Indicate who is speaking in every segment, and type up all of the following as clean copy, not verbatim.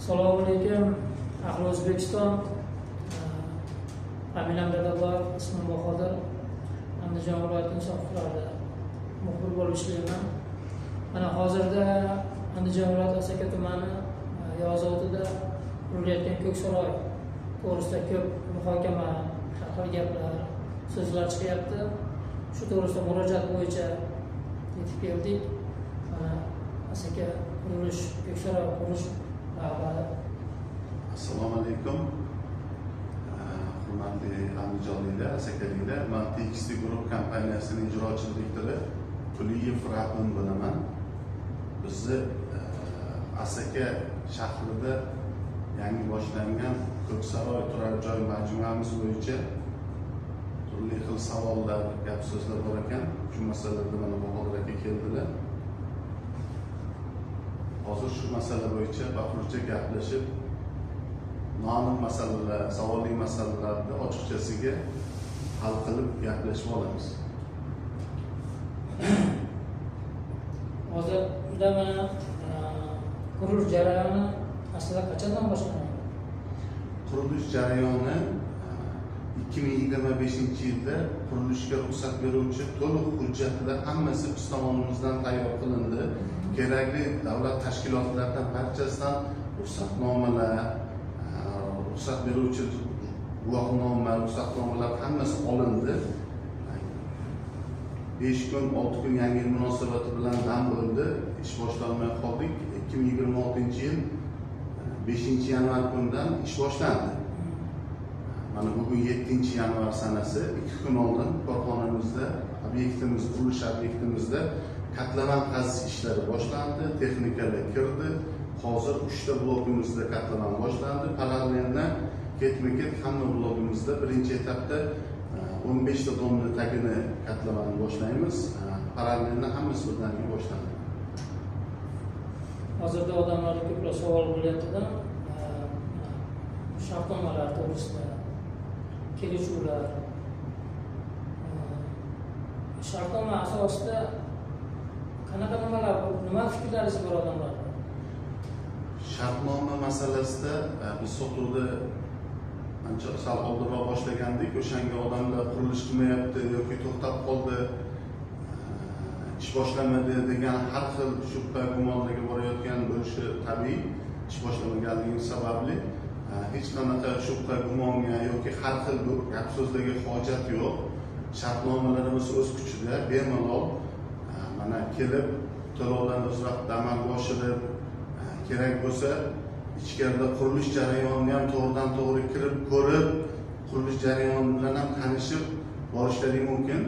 Speaker 1: Assalomu alaykum. Ahli O'zbekiston. Aminam Dadabor, ismim Bahodir. Andijon viloyatining sohiblarida muxbir bo'lib ishlayman. Mana hozirda Andijon viloyati Asaka tumani Yo'zovda qurilayotgan Ko'ksaroy to'g'risida ko'p muhokama, har gaplar, so'zlar chiqyapti. Shu to'g'risida murojaat bo'yicha yetib keldik. Mana Asaka qurilish, Ko'ksaroy qurilish rahbari.
Speaker 2: Assalomu alaykum. Hurmatli andijonliklar, asakaliklar. Men TXT Group kompaniyasining ijrochi direktori Quliyev Rahmon bo'laman. Bizni Asaka shahrida yangi boshlangan Ko'ksaroy turar joy majmuamiz bo'yicha turli xil savollar, gap so'zlar bor ekan. Shu masalada mana Bahodir aka keldilar. Hozir shu masala bo'yicha bafurcha gaplashib, ma'lum masalalar, savolli masalalarni ochiqchasiga hal qilib gaplashib olamiz.
Speaker 1: Hozirda mana qurilish jarayoni aslida qachondan boshlanadi?
Speaker 2: Qurilish jarayoni 2025-yilda qurilishga ruxsat beruvchi to'liq hujjatlar hammasi biz tomonimizdan tayyor qilindi. Kerakli davlat tashkilotlaridan barchasidan ruxsatnomalar, ruxsat beruvchi guvohnoma, ruxsatnomalar hammasi olindi. 5 kun, 6 kun yangi yil munosabati bilan dam bo'ldi. Ish boshlanmay qoldik. 2026-yil 5-yanvar kunidan ish boshlandi. Mana bugun 7-yanvar sanasi, 2 kun oldin korxonamizda, obyektimiz, qurilish obyektimizda katlaman qazish ishlari boshlandi, texnikalar kirdi. Hozir 3 ta blokimizda katlaman boshlandi. Parallelda ketma-ket hamma blokimizda birinchi etapda 15 ta tonna tagini katlamanni boshlaymiz. Parallelda hammasi birdaniga boshlandi.
Speaker 1: Hozirda odamlarga ko'proq savol bo'lyapti-da, shartnomalar to'g'risida, kelishuvlar. Shartnoma asosida qanaqa nimalar, nima fikrlaringiz bor odamlarda?
Speaker 2: Shartnoma masalasida biz sotuvda ancha sal oldinroq boshlagandik. O'shanga odamlar qurilish qilmayapti yoki to'xtab qoldi, ish boshlamadi degan har xil shubha gumonlarga borayotgan bo'lishi tabiiy. Ish boshlamaganligi sababli hech qanaqa shubha gumonga yoki har xil gap so'zlarga hojat yo'q. Shartnomalarimiz o'z kuchida, bemalol mana kelib to'lovlarni o'z vaqtida amalga oshirib, kerak bo'lsa ichkarida qurilish jarayonini ham to'g'ridan to'g'ri kirib ko'rib, qurilish jarayoni bilan ham tanishib borishlari mumkin.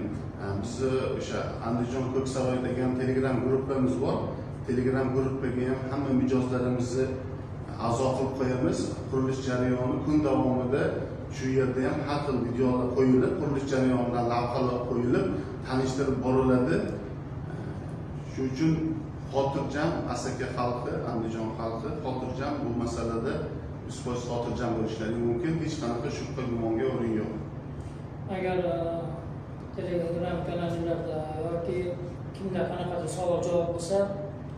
Speaker 2: Bizni o'sha Andijon Ko'ksaroy degan Telegram gruppamiz bor. Telegram gruppaga ham hamma mijozlarimizni a'zo qilib qo'yamiz. Qurilish jarayoni kun davomida shu yerda ham har xil videolar qo'yilib, qurilish jarayonidan lavhalar qo'yilib, tanishtirib boriladi. Shu uchun xotirjam Asaka xalqi, Andijon xalqi xotirjam bu masalada o'z xotirjam bo'lishlari mumkin. Hech qanaqa shubha gumonga o'rin yo'q.
Speaker 1: Agar Telegram kanallarda yoki kimda qanaqadir savol-javob bo'lsa,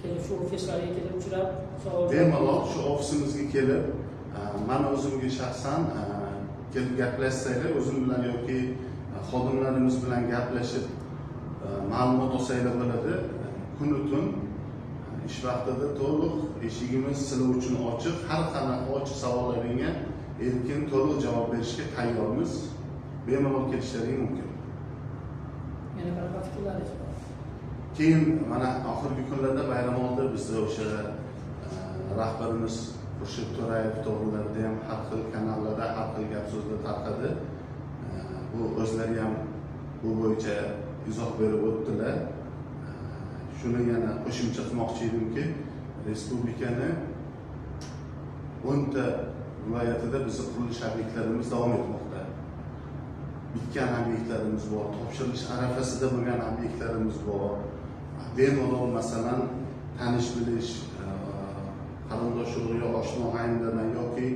Speaker 1: kelib shu ofislarga kelib uchrab, savol
Speaker 2: bemalol shu ofisimizga kelib, men o'zimga shaxsan kelib gaplashsanglar, o'zim bilan yoki xodimlarimiz bilan gaplashib ma'lumot olsanglar bo'ladi. Kun-tun ish vaqtida to'liq eshigimiz sizlar uchun ochiq, har qanaqa ochiq savollaringga erkin to'liq javob berishga tayyormiz. Bemalol kelishlaring mumkin.
Speaker 1: Yana qanaqa fikrlaringiz bor?
Speaker 2: Keyin mana oxirgi kunlarda bayram oldi bizda o'sha rahbarimiz Xurshid To'rayev to'g'rilarida ham har xil kanallarda har xil gap so'zlar tarqadi. Bu o'zlari ham bu bo'yicha izoh berib o'tdilar. Shuni yana qo'shimcha qilmoqchi edimki, respublikani 10 ta viloyatida bizning qurilish obyektlarimiz davom etmoqda. Bitgan obyektlarimiz bor, topshirilish arafasida bo'lgan obyektlarimiz bor. Bemalol masalan tanish bilish, qarindosh urug' yo oshna ohangidan yoki